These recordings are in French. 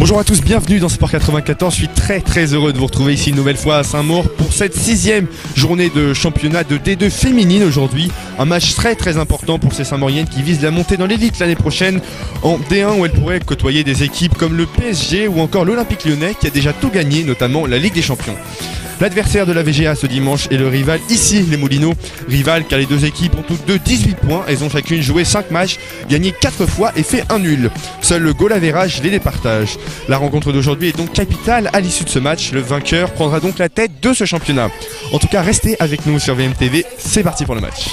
Bonjour à tous, bienvenue dans Sport 94. Je suis très heureux de vous retrouver ici une nouvelle fois à Saint-Maur pour cette 6e journée de championnat de D2 féminine aujourd'hui. Un match très important pour ces Saint-Mauriennes qui visent la montée dans l'élite l'année prochaine en D1 où elles pourraient côtoyer des équipes comme le PSG ou encore l'Olympique Lyonnais qui a déjà tout gagné, notamment la Ligue des Champions. L'adversaire de la VGA ce dimanche est le rival ici, les Moulineaux. Rival car les deux équipes ont toutes deux 18 points. Elles ont chacune joué 5 matchs, gagné 4 fois et fait un nul. Seul le goal average les départage. La rencontre d'aujourd'hui est donc capitale à l'issue de ce match. Le vainqueur prendra donc la tête de ce championnat. En tout cas, restez avec nous sur VMTV. C'est parti pour le match.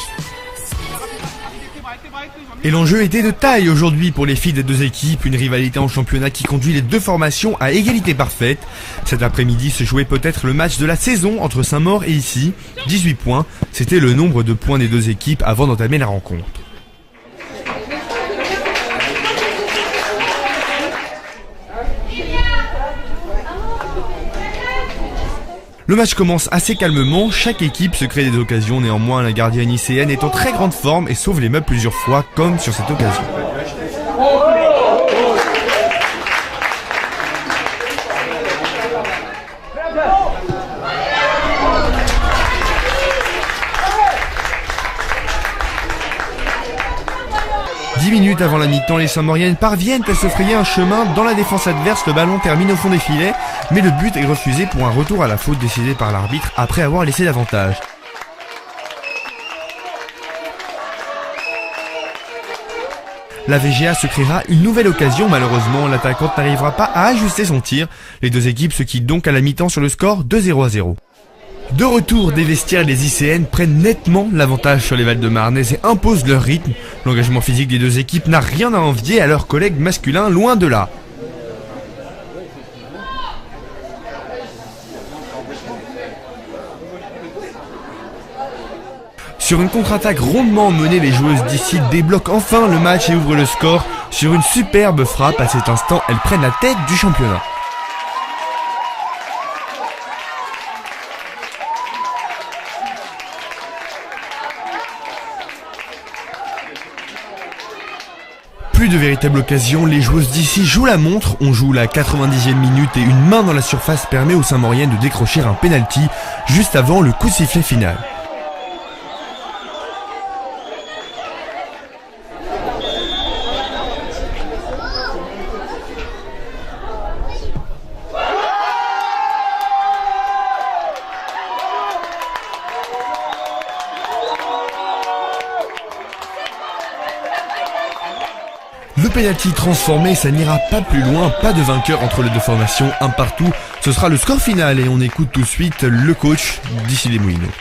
Et l'enjeu était de taille aujourd'hui pour les filles des deux équipes, une rivalité en championnat qui conduit les deux formations à égalité parfaite. Cet après-midi se jouait peut-être le match de la saison entre Saint-Maur et ici. 18 points, c'était le nombre de points des deux équipes avant d'entamer la rencontre. Le match commence assez calmement, chaque équipe se crée des occasions, néanmoins la gardienne lycéenne est en très grande forme et sauve les meubles plusieurs fois, comme sur cette occasion. Dix minutes avant la mi-temps, les Saint-Mauriennes parviennent à se frayer un chemin dans la défense adverse. Le ballon termine au fond des filets, mais le but est refusé pour un retour à la faute décidé par l'arbitre après avoir laissé l'avantage. La VGA se créera une nouvelle occasion, malheureusement l'attaquante n'arrivera pas à ajuster son tir. Les deux équipes se quittent donc à la mi-temps sur le score de 0-0. De retour des vestiaires, les ICN prennent nettement l'avantage sur les Val-de-Marnaises et imposent leur rythme. L'engagement physique des deux équipes n'a rien à envier à leurs collègues masculins, loin de là. Sur une contre-attaque rondement menée, les joueuses d'ici débloquent enfin le match et ouvrent le score. Sur une superbe frappe, à cet instant, elles prennent la tête du championnat. Plus de véritable occasion, les joueuses d'ici jouent la montre. On joue la 90e minute et une main dans la surface permet aux Saint-Mauriennes de décrocher un penalty juste avant le coup de sifflet final. Le penalty transformé, ça n'ira pas plus loin, pas de vainqueur entre les deux formations, un partout. Ce sera le score final et on écoute tout de suite le coach d'ici les Moulineaux.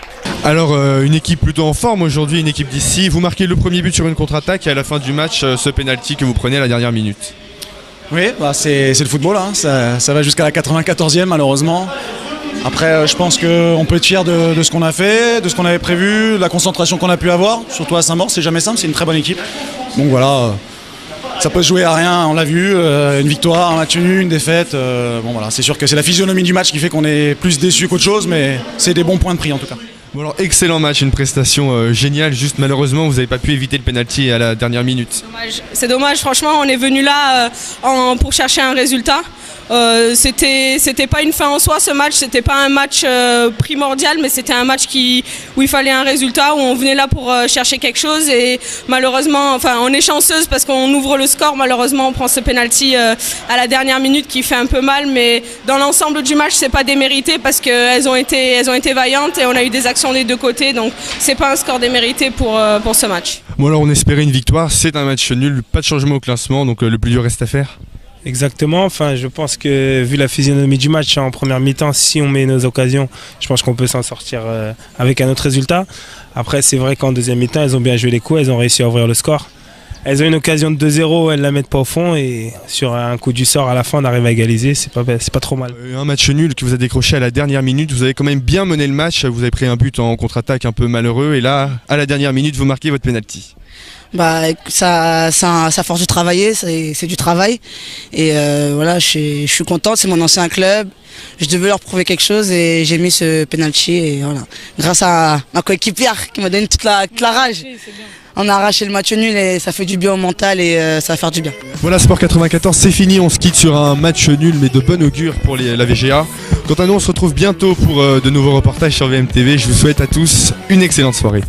Alors une équipe plutôt en forme aujourd'hui, une équipe d'ici. Vous marquez le premier but sur une contre-attaque et à la fin du match, ce penalty que vous prenez à la dernière minute. Oui, c'est le football, hein. Ça va jusqu'à la 94e malheureusement. Après je pense qu'on peut être fier de ce qu'on a fait, de ce qu'on avait prévu, de la concentration qu'on a pu avoir. Surtout à Saint-Maur, c'est jamais simple, c'est une très bonne équipe. Donc voilà. Ça peut se jouer à rien, on l'a vu, une victoire, un match nul, une défaite. Bon voilà, c'est sûr que c'est la physionomie du match qui fait qu'on est plus déçu qu'autre chose, mais c'est des bons points de prix en tout cas. Bon alors excellent match, une prestation géniale, juste malheureusement vous n'avez pas pu éviter le penalty à la dernière minute. C'est dommage, franchement on est venu là pour chercher un résultat. C'était pas une fin en soi ce match, c'était pas un match primordial, mais c'était un match où il fallait un résultat, où on venait là pour chercher quelque chose et malheureusement, enfin on est chanceuse parce qu'on ouvre le score, malheureusement on prend ce penalty à la dernière minute qui fait un peu mal, mais dans l'ensemble du match c'est pas démérité parce qu'elles ont été vaillantes et on a eu des actions des deux côtés, donc c'est pas un score démérité pour ce match. Bon alors on espérait une victoire, c'est un match nul, pas de changement au classement, donc le plus dur reste à faire. Exactement, enfin je pense que vu la physionomie du match en première mi-temps, si on met nos occasions, je pense qu'on peut s'en sortir avec un autre résultat. Après c'est vrai qu'en deuxième mi-temps, elles ont bien joué les coups, elles ont réussi à ouvrir le score. Elles ont une occasion de 2-0, elles la mettent pas au fond et sur un coup du sort à la fin on arrive à égaliser, c'est pas trop mal. Un match nul que vous avez décroché à la dernière minute, vous avez quand même bien mené le match, vous avez pris un but en contre-attaque un peu malheureux et là à la dernière minute vous marquez votre penalty. Ça force de travailler, c'est du travail. Et voilà, je suis contente, c'est mon ancien club. Je devais leur prouver quelque chose et j'ai mis ce penalty. Et voilà, grâce à ma coéquipière qui m'a donné toute la rage. On a arraché le match nul et ça fait du bien au mental et ça va faire du bien. Voilà, Sport 94, c'est fini. On se quitte sur un match nul mais de bon augure pour la VGA. Quant à nous, on se retrouve bientôt pour de nouveaux reportages sur VMTV. Je vous souhaite à tous une excellente soirée.